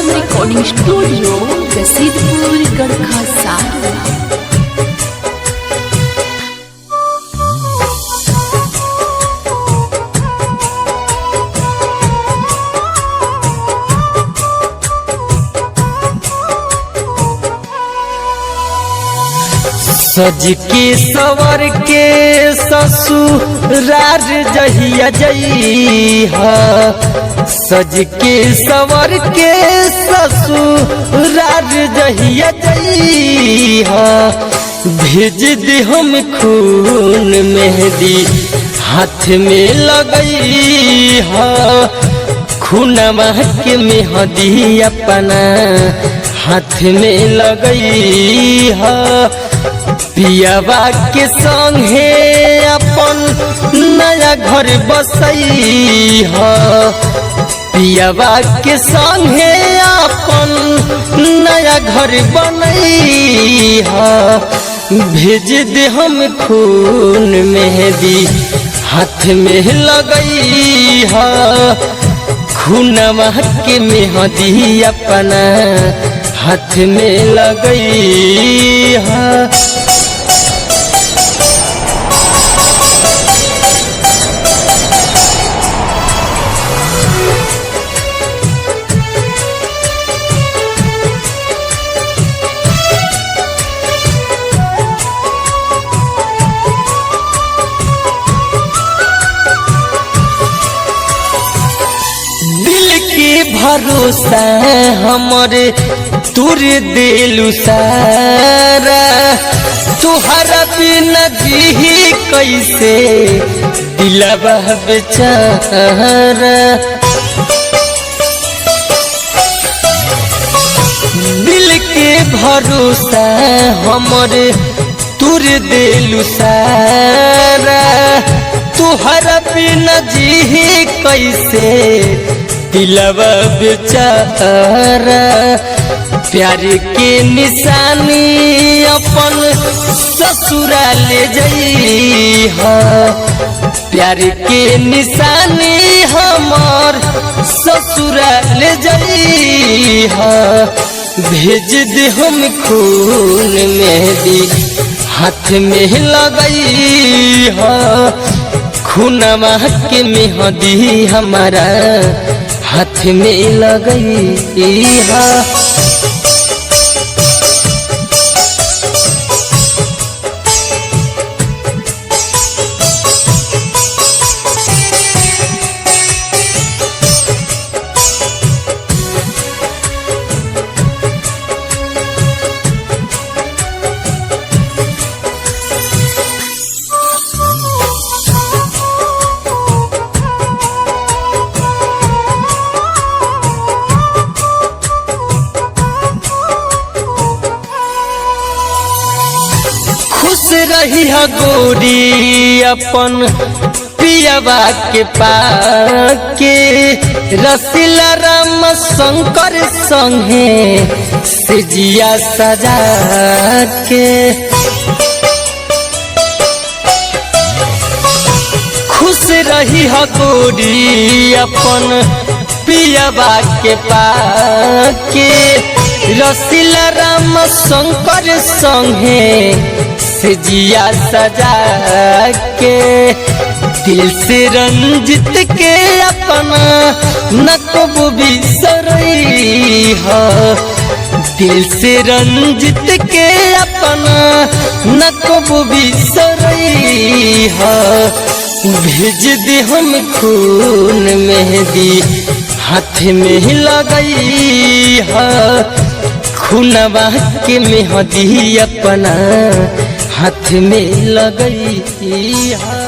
संगम recording studio Rasidpur Garkha सारा। सज के सवर के ससुरार जहिया जइहा, सज के सवर के ससुरार जहिया जइहा, भेज दे हम खून मेहंदी हाथ में लगइहा, खूनवा के मेहंदी अपना हाथ में लगइहा, पियावा के संगे अपन नया घर बसइहा, पियावा के संगे अपन नया घर बनइहा, भेज दे हम खून मेहंदी हाथ में लगइहा, खूनवा के मेहंदी अपना हाथ में लगइहा। भरोसा हमरे तुर दिलु सारा, तुहरा बिना जी कैसे दिलवा बेचारा, दिल के भरोसा हमरे तुर दिलु सारा, तुहरा बिना जी कैसे दिलवा बेचारा, प्यार के निशानी अपन ससुराल जइहा, प्यार के निशानी हमार ससुराल जइहा, भेज दे हम खून मेहंदी हाथ में लगइहा, खूनवा के मेहंदी हमारा हाथ में लगइहा। खुश रही गोरी अपन पियावा के पाके, रसीला राम शंकर संगे सिजिया सजा के, खुश रही गोरी अपन पियावा के पाके, रसीला राम शंकर संगे जिया सजा के, दिल से रंजित के अपना नकब बिसरइहा, दिल से रंजित के अपना नकब बिसरइहा, भेज दे हम खून मेहंदी हाथ में लगइहा, खूनवा के मेहंदी अपना हाथ में लगइहा।